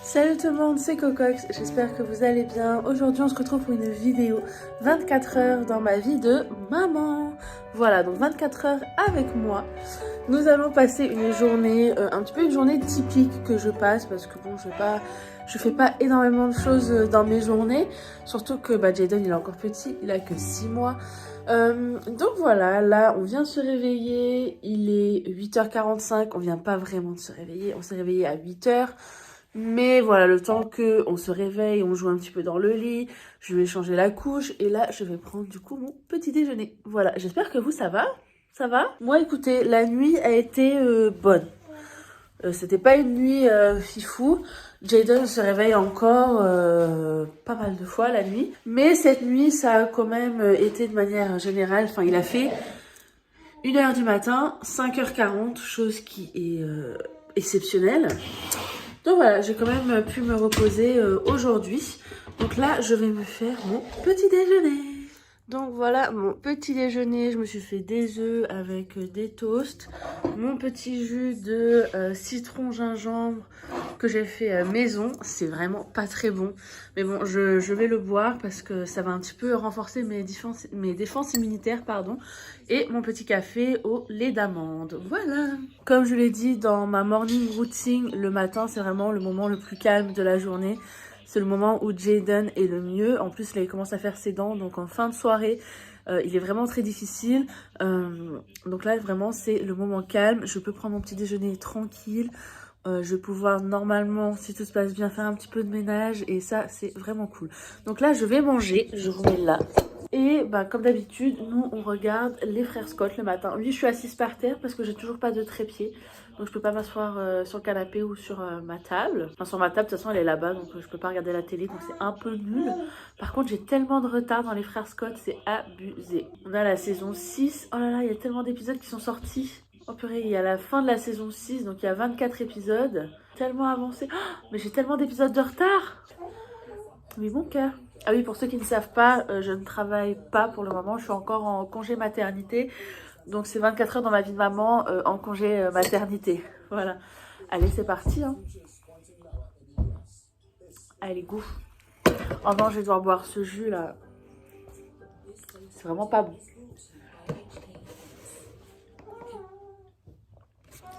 Salut tout le monde, c'est Cocox, j'espère que vous allez bien. Aujourd'hui on se retrouve pour une vidéo 24 heures dans ma vie de maman. Voilà, donc 24 heures avec moi. Nous allons passer une journée, un petit peu une journée typique que je passe parce que bon, je fais pas énormément de choses dans mes journées. Surtout que Jayden il est encore petit, il a que 6 mois. Donc voilà, là on vient de se réveiller, il est 8h45, on vient pas vraiment de se réveiller, on s'est réveillé à 8h. Mais voilà, le temps qu'on se réveille, on joue un petit peu dans le lit, je vais changer la couche et là, je vais prendre du coup mon petit déjeuner. Voilà, j'espère que vous, ça va? Ça va? Moi, écoutez, la nuit a été bonne. C'était pas une nuit fifou. Jayden se réveille encore pas mal de fois la nuit. Mais cette nuit, ça a quand même été de manière générale. Enfin, il a fait 1h du matin, 5h40, chose qui est exceptionnelle. Donc voilà, j'ai quand même pu me reposer aujourd'hui. Donc là, je vais me faire mon petit déjeuner. Donc voilà mon petit déjeuner. Je me suis fait des œufs avec des toasts. Mon petit jus de citron gingembre que j'ai fait maison. C'est vraiment pas très bon. Mais bon, je vais le boire parce que ça va un petit peu renforcer mes défenses immunitaires, pardon. Et mon petit café au lait d'amande. Voilà. Comme je l'ai dit dans ma morning routine, le matin, c'est vraiment le moment le plus calme de la journée. C'est le moment où Jayden est le mieux. En plus, là, il commence à faire ses dents. Donc, en fin de soirée, il est vraiment très difficile. Donc là, vraiment, c'est le moment calme. Je peux prendre mon petit déjeuner tranquille. Je vais pouvoir, normalement, si tout se passe bien, faire un petit peu de ménage. Et ça, c'est vraiment cool. Donc là, je vais manger. Je vous mets là. Et comme d'habitude, nous, on regarde les frères Scott le matin. Lui, je suis assise par terre parce que j'ai toujours pas de trépied. Donc, je peux pas m'asseoir sur le canapé ou sur ma table. Enfin, sur ma table, de toute façon, elle est là-bas. Donc, je peux pas regarder la télé. Donc, c'est un peu nul. Par contre, j'ai tellement de retard dans les frères Scott. C'est abusé. On a la saison 6. Oh là là, il y a tellement d'épisodes qui sont sortis. Oh purée, il y a la fin de la saison 6. Donc, il y a 24 épisodes. Tellement avancé. Oh, mais j'ai tellement d'épisodes de retard. Mais mon cœur. Ah oui, pour ceux qui ne savent pas, je ne travaille pas pour le moment. Je suis encore en congé maternité. Donc, c'est 24 heures dans ma vie de maman en congé maternité. Voilà. Allez, c'est parti. Hein. Allez, goût. Oh non, je vais devoir boire ce jus là. C'est vraiment pas bon.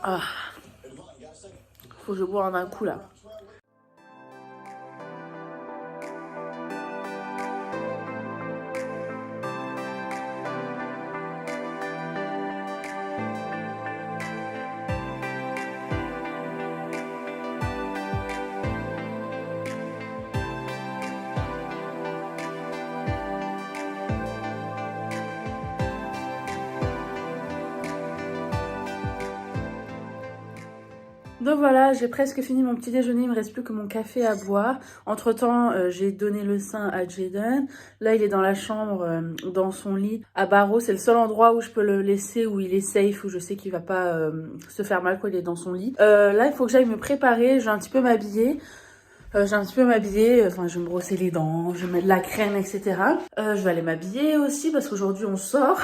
Ah. Faut que je bois en un coup là. Donc voilà, j'ai presque fini mon petit déjeuner, il me reste plus que mon café à boire. Entre temps, j'ai donné le sein à Jayden. Là, il est dans la chambre, dans son lit, à barreaux. C'est le seul endroit où je peux le laisser, où il est safe, où je sais qu'il va pas se faire mal quand il est dans son lit. Là, il faut que j'aille me préparer, je vais un petit peu m'habiller. Enfin, je vais me brosser les dents, je vais mettre de la crème, etc. Je vais aller m'habiller aussi parce qu'aujourd'hui on sort.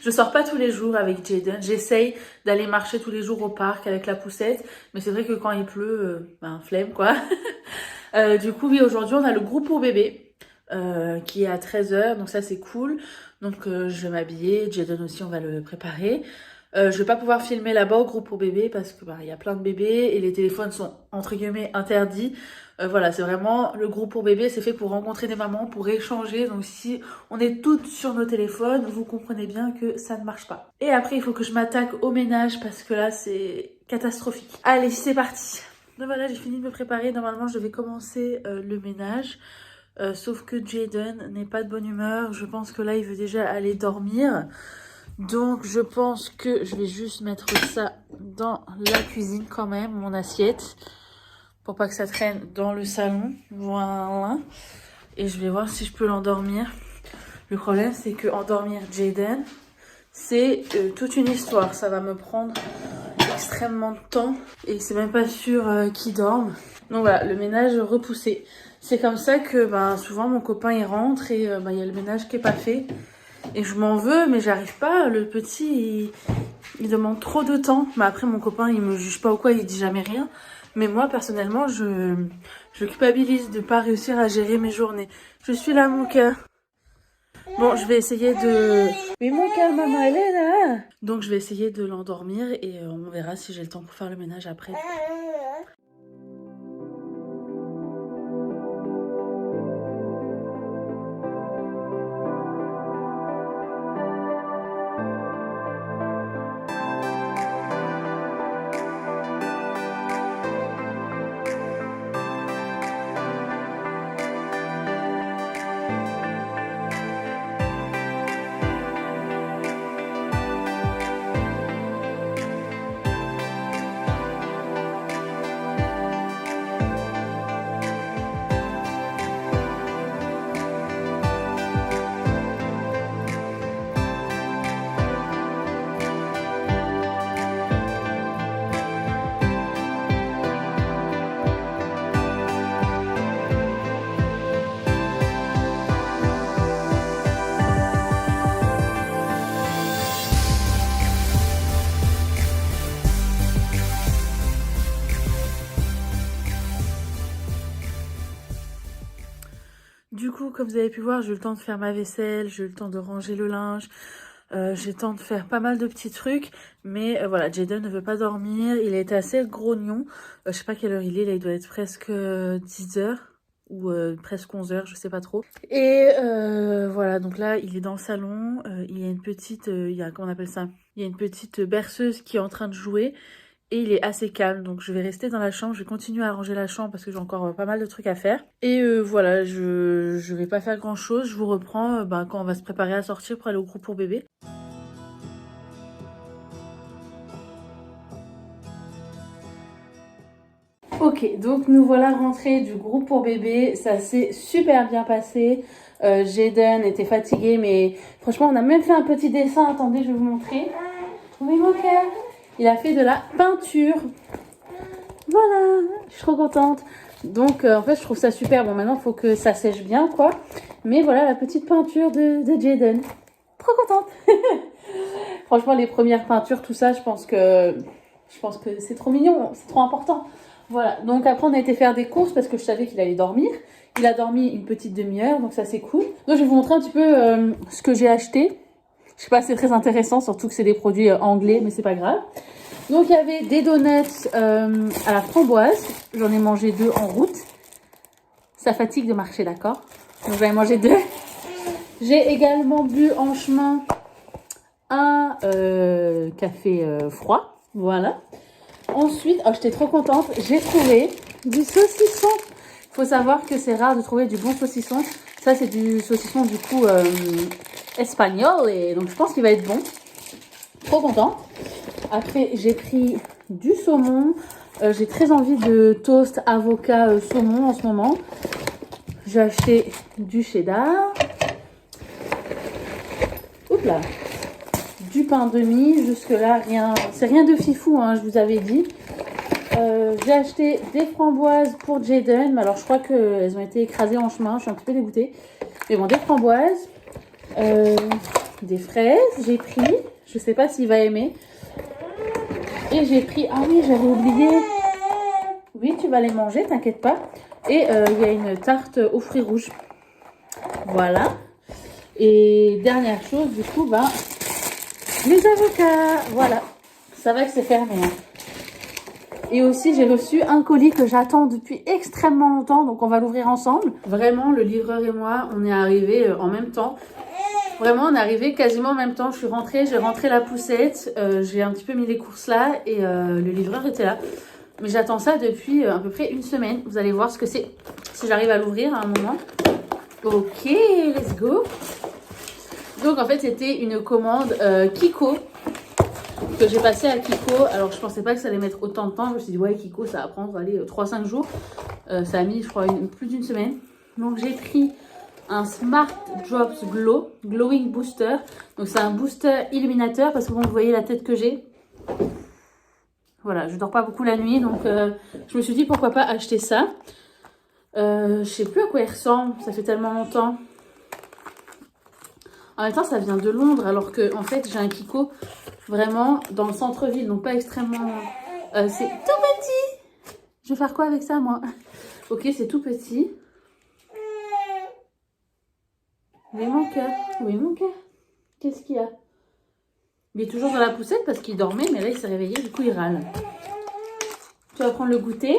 Je sors pas tous les jours avec Jayden. J'essaye d'aller marcher tous les jours au parc avec la poussette. Mais c'est vrai que quand il pleut, flemme quoi. Du coup, oui, aujourd'hui on a le groupe pour bébé qui est à 13h. Donc ça c'est cool. Donc je vais m'habiller. Jayden aussi, on va le préparer. Je vais pas pouvoir filmer là-bas au groupe pour bébé parce que il y a plein de bébés et les téléphones sont entre guillemets interdits. Voilà, c'est vraiment le groupe pour bébé, c'est fait pour rencontrer des mamans, pour échanger. Donc si on est toutes sur nos téléphones, vous comprenez bien que ça ne marche pas. Et après, il faut que je m'attaque au ménage parce que là, c'est catastrophique. Allez, c'est parti. Donc voilà, j'ai fini de me préparer. Normalement, je vais commencer le ménage. Sauf que Jayden n'est pas de bonne humeur. Je pense que là, il veut déjà aller dormir. Donc, je pense que je vais juste mettre ça dans la cuisine quand même, mon assiette. Pour pas que ça traîne dans le salon. Voilà. Et je vais voir si je peux l'endormir. Le problème, c'est que endormir Jayden, c'est toute une histoire. Ça va me prendre extrêmement de temps. Et c'est même pas sûr qu'il dorme. Donc voilà, le ménage repoussé. C'est comme ça que souvent mon copain il rentre et il y a le ménage qui est pas fait. Et je m'en veux, mais j'arrive pas. Le petit, il demande trop de temps. Mais après, mon copain, il me juge pas ou quoi, il dit jamais rien. Mais moi, personnellement, je culpabilise de pas réussir à gérer mes journées. Je suis là, mon cœur. Bon, je vais essayer de... Mais mon cœur, maman, elle est là. Donc, je vais essayer de l'endormir et on verra si j'ai le temps pour faire le ménage après. Du coup, comme vous avez pu voir, j'ai eu le temps de faire ma vaisselle, j'ai eu le temps de ranger le linge, j'ai le temps de faire pas mal de petits trucs, mais voilà, Jayden ne veut pas dormir, il a été assez grognon, je sais pas quelle heure il est, là il doit être presque 10h ou presque 11h, je sais pas trop. Et voilà, donc là il est dans le salon, il y a une petite, comment on appelle ça? Il y a une petite berceuse qui est en train de jouer. Et il est assez calme, donc je vais rester dans la chambre, je vais continuer à ranger la chambre parce que j'ai encore pas mal de trucs à faire. Et voilà, je vais pas faire grand chose, je vous reprends quand on va se préparer à sortir pour aller au groupe pour bébé. Ok, donc nous voilà rentrés du groupe pour bébé, ça s'est super bien passé. Jayden était fatigué, mais franchement on a même fait un petit dessin, attendez je vais vous montrer. Oui mon cœur. Il a fait de la peinture. Voilà, je suis trop contente. Donc en fait je trouve ça super. Bon maintenant il faut que ça sèche bien quoi. Mais voilà la petite peinture de Jayden. Trop contente. Franchement les premières peintures, tout ça, je pense que c'est trop mignon, c'est trop important. Voilà, donc après on a été faire des courses parce que je savais qu'il allait dormir. Il a dormi une petite demi-heure, donc ça c'est cool. Donc je vais vous montrer un petit peu ce que j'ai acheté. Je sais pas, c'est très intéressant, surtout que c'est des produits anglais, mais c'est pas grave. Donc il y avait des donuts à la framboise. J'en ai mangé 2 en route. Ça fatigue de marcher, d'accord? Donc j'en ai mangé 2. J'ai également bu en chemin un café froid. Voilà. Ensuite, oh, j'étais trop contente. J'ai trouvé du saucisson. Il faut savoir que c'est rare de trouver du bon saucisson. Ça, c'est du saucisson du coup espagnol. Et donc, je pense qu'il va être bon. Trop contente. Après, j'ai pris du saumon. J'ai très envie de toast avocat saumon en ce moment. J'ai acheté du cheddar. Oups là. Du pain de mie. Jusque là, rien. C'est rien de fifou, hein, je vous avais dit. J'ai acheté des framboises pour Jayden. Mais alors, je crois qu'elles ont été écrasées en chemin. Je suis un petit peu dégoûtée. Mais bon, des framboises. Des fraises. J'ai pris. Je sais pas s'il va aimer. Et j'ai pris... Ah oui, j'avais oublié. Oui, tu vas les manger, t'inquiète pas. Et il y a une tarte aux fruits rouges. Voilà. Et dernière chose, du coup, les avocats. Voilà. Ça va que c'est fermé. Hein. Et aussi, j'ai reçu un colis que j'attends depuis extrêmement longtemps. Donc, on va l'ouvrir ensemble. Vraiment, le livreur et moi, on est arrivés en même temps. Vraiment, on est arrivés quasiment en même temps. Je suis rentrée, j'ai rentré la poussette. J'ai un petit peu mis les courses là. Et le livreur était là. Mais j'attends ça depuis à peu près une semaine. Vous allez voir ce que c'est. Si j'arrive à l'ouvrir à un moment. Ok, let's go. Donc, en fait, c'était une commande Kiko. Que j'ai passé à Kiko. Alors je pensais pas que ça allait mettre autant de temps. Je me suis dit ouais Kiko ça va prendre 3-5 jours. Ça a mis je crois plus d'une semaine. Donc j'ai pris un Smart Drops Glow Glowing Booster. Donc c'est un booster illuminateur parce que bon vous voyez la tête que j'ai. Voilà je dors pas beaucoup la nuit donc je me suis dit pourquoi pas acheter ça. Je sais plus à quoi il ressemble. Ça fait tellement longtemps. En même temps ça vient de Londres alors que en fait j'ai un Kiko vraiment dans le centre-ville, donc pas extrêmement... c'est tout petit. Je vais faire quoi avec ça, moi? Ok, c'est tout petit. Oui, mon cœur. Oui, mon cœur. Qu'est-ce qu'il y a? Il est toujours dans la poussette parce qu'il dormait, mais là, il s'est réveillé, du coup, il râle. Tu vas prendre le goûter.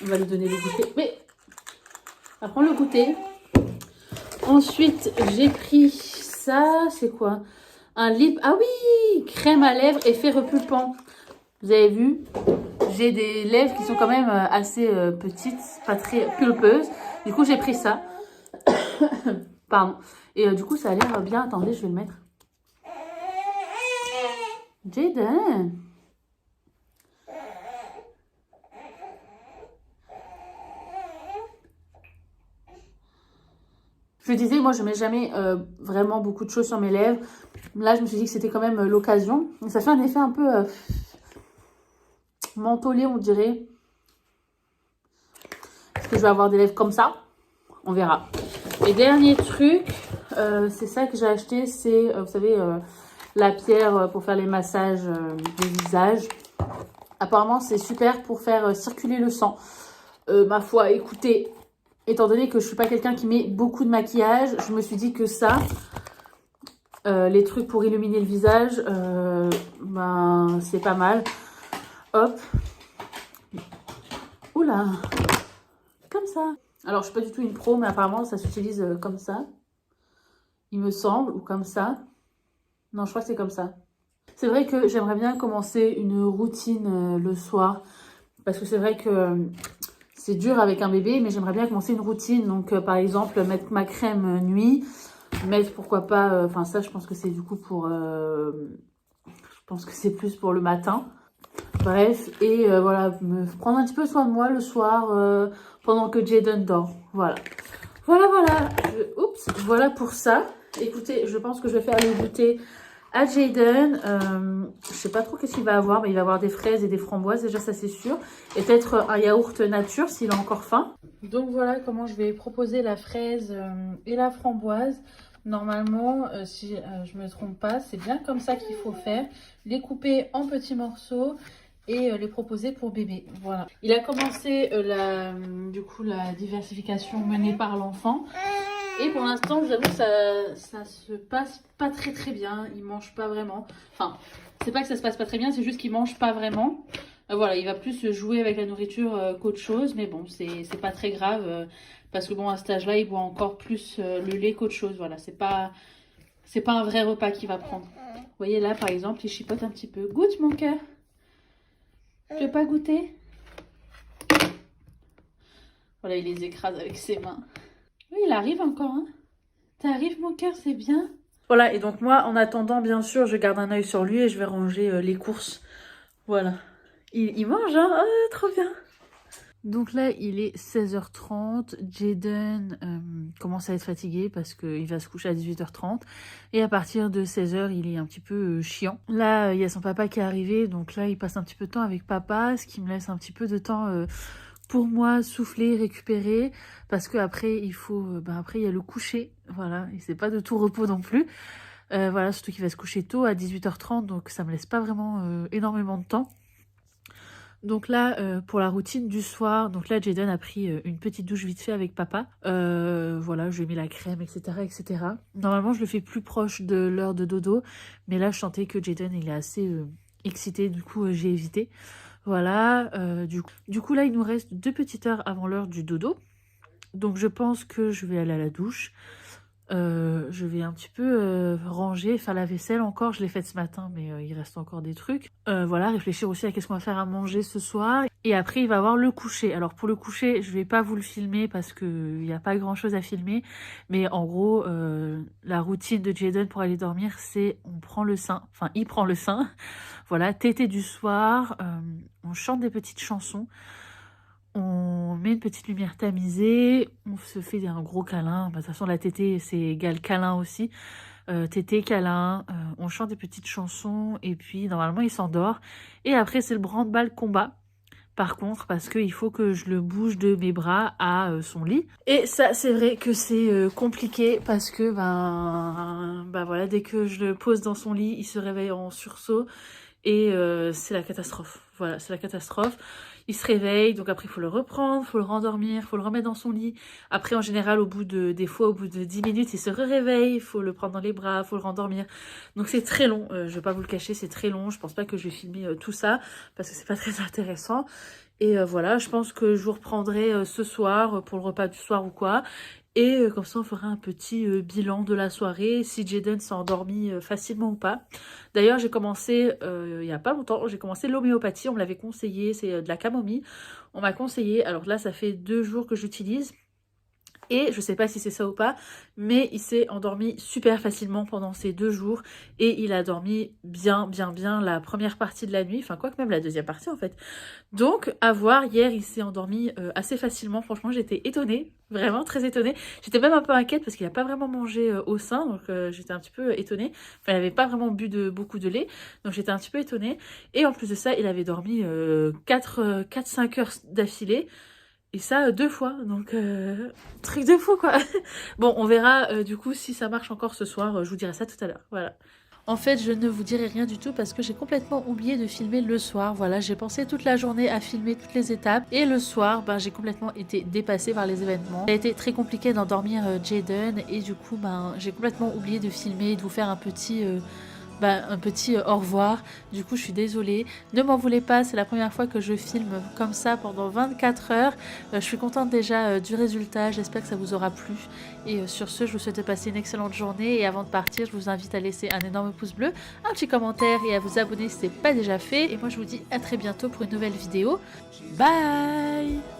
On va lui donner le goûter. Mais, on va prendre le goûter. Ensuite, j'ai pris ça. C'est quoi? Un lip. Ah oui! Crème à lèvres, effet repulpant. Vous avez vu? J'ai des lèvres qui sont quand même assez petites, pas très pulpeuses. Du coup, j'ai pris ça. Pardon. Et du coup, ça a l'air bien. Attendez, je vais le mettre. Jaden. Je disais, moi, je mets jamais vraiment beaucoup de choses sur mes lèvres. Là, je me suis dit que c'était quand même l'occasion. Ça fait un effet un peu mentholé, on dirait. Est-ce que je vais avoir des lèvres comme ça? On verra. Et dernier truc, c'est ça que j'ai acheté. C'est, vous savez, la pierre pour faire les massages du visage. Apparemment, c'est super pour faire circuler le sang. Ma foi, écoutez, étant donné que je suis pas quelqu'un qui met beaucoup de maquillage, je me suis dit que ça, les trucs pour illuminer le visage, ben, c'est pas mal. Hop. Oula. Comme ça. Alors, je suis pas du tout une pro, mais apparemment, ça s'utilise comme ça. Il me semble, ou comme ça. Non, je crois que c'est comme ça. C'est vrai que j'aimerais bien commencer une routine le soir. Parce que c'est vrai que c'est dur avec un bébé, mais j'aimerais bien commencer une routine. Donc, par exemple, mettre ma crème nuit. Mettre, pourquoi pas... Enfin, ça, je pense que c'est du coup pour... je pense que c'est plus pour le matin. Bref, et voilà, me prendre un petit peu soin de moi le soir pendant que Jaden dort. Voilà. Voilà. Oups, voilà pour ça. Écoutez, je pense que je vais faire le goûter à Jaden. Je sais pas trop qu'est-ce qu'il va avoir, mais il va avoir des fraises et des framboises, déjà ça c'est sûr. Et peut-être un yaourt nature s'il a encore faim. Donc voilà comment je vais proposer la fraise et la framboise. Normalement, si je me trompe pas, c'est bien comme ça qu'il faut faire. Les couper en petits morceaux et les proposer pour bébé. Voilà. Il a commencé du coup la diversification menée par l'enfant. Et pour l'instant, j'avoue que ça se passe pas très bien. Il mange pas vraiment. Enfin, c'est pas que ça se passe pas très bien, c'est juste qu'il mange pas vraiment. Voilà, il va plus jouer avec la nourriture qu'autre chose. Mais bon, c'est pas très grave. Parce que bon, à cet âge-là, il boit encore plus le lait qu'autre chose. Voilà, c'est pas un vrai repas qu'il va prendre. Vous voyez là, par exemple, il chipote un petit peu. Goûte, mon cœur. Tu veux pas goûter? Voilà, il les écrase avec ses mains. Oui, il arrive encore, hein. T'arrives, mon cœur, c'est bien. Voilà, et donc moi, en attendant, bien sûr, je garde un œil sur lui et je vais ranger les courses. Voilà. Il mange, hein. Oh, trop bien. Donc là, il est 16h30. Jaden commence à être fatigué parce qu'il va se coucher à 18h30. Et à partir de 16h, il est un petit peu chiant. Là, il y a son papa qui est arrivé. Donc là, il passe un petit peu de temps avec papa, ce qui me laisse un petit peu de temps pour moi souffler, récupérer. Parce qu'après, il faut... après, il y a le coucher. Voilà, et c'est pas de tout repos non plus. Voilà, surtout qu'il va se coucher tôt à 18h30. Donc ça me laisse pas vraiment énormément de temps. Donc là, pour la routine du soir, donc là, Jaden a pris une petite douche vite fait avec papa. Voilà, je lui ai mis la crème, etc. Normalement, je le fais plus proche de l'heure de dodo. Mais là, je sentais que Jaden, il est assez excité. Du coup, j'ai évité. Voilà. Du coup, là, il nous reste 2 petites heures avant l'heure du dodo. Donc, je pense que je vais aller à la douche. Je vais un petit peu ranger, faire la vaisselle encore. Je l'ai faite ce matin, mais il reste encore des trucs. Voilà, réfléchir aussi à qu'est-ce qu'on va faire à manger ce soir. Et après, il va y avoir le coucher. Alors pour le coucher, je vais pas vous le filmer parce qu'il n'y a pas grand-chose à filmer. Mais en gros, la routine de Jaden pour aller dormir, c'est on prend le sein. Enfin, il prend le sein. Voilà, tété du soir. On chante des petites chansons. On met une petite lumière tamisée, on se fait un gros câlin. De toute façon, la tétée, c'est égal câlin aussi. Tétée, câlin, on chante des petites chansons et puis normalement, il s'endort. Et après, c'est le branle-balle combat. Par contre, parce qu'il faut que je le bouge de mes bras à son lit. Et ça, c'est vrai que c'est compliqué parce que, voilà, dès que je le pose dans son lit, il se réveille en sursaut. et c'est la catastrophe. Voilà, c'est la catastrophe. Il se réveille, donc après il faut le reprendre, il faut le rendormir, il faut le remettre dans son lit. Après en général des fois au bout de 10 minutes il se réveille, il faut le prendre dans les bras, il faut le rendormir. Donc c'est très long, je vais pas vous le cacher, c'est très long. Je pense pas que je vais filmer tout ça parce que c'est pas très intéressant. Et voilà, je pense que je vous reprendrai ce soir pour le repas du soir ou quoi. Et comme ça, on fera un petit bilan de la soirée, si Jaden s'est endormi facilement ou pas. D'ailleurs, j'ai commencé, il y a pas longtemps, j'ai commencé l'homéopathie, on me l'avait conseillé, c'est de la camomille. On m'a conseillé, alors là, ça fait 2 jours que j'utilise. Et je sais pas si c'est ça ou pas, mais il s'est endormi super facilement pendant ces 2 jours. Et il a dormi bien la première partie de la nuit. Enfin, quoi que même la deuxième partie en fait. Donc, à voir, hier il s'est endormi assez facilement. Franchement, j'étais étonnée, vraiment très étonnée. J'étais même un peu inquiète parce qu'il n'a pas vraiment mangé au sein. Donc, j'étais un petit peu étonnée. Enfin, il n'avait pas vraiment bu beaucoup de lait. Donc, j'étais un petit peu étonnée. Et en plus de ça, il avait dormi 4-5 heures d'affilée. Et ça, 2 fois, donc truc de fou quoi. Bon, on verra du coup si ça marche encore ce soir, je vous dirai ça tout à l'heure, voilà. En fait, je ne vous dirai rien du tout parce que j'ai complètement oublié de filmer le soir. Voilà, j'ai pensé toute la journée à filmer toutes les étapes. Et le soir, ben, j'ai complètement été dépassée par les événements. Ça a été très compliqué d'endormir Jaden. Et du coup, ben, j'ai complètement oublié de filmer et de vous faire un petit au revoir. Du coup, je suis désolée. Ne m'en voulez pas, c'est la première fois que je filme comme ça pendant 24 heures. Je suis contente déjà du résultat. J'espère que ça vous aura plu. Et sur ce, je vous souhaite de passer une excellente journée. Et avant de partir, je vous invite à laisser un énorme pouce bleu, un petit commentaire et à vous abonner si ce n'est pas déjà fait. Et moi, je vous dis à très bientôt pour une nouvelle vidéo. Bye!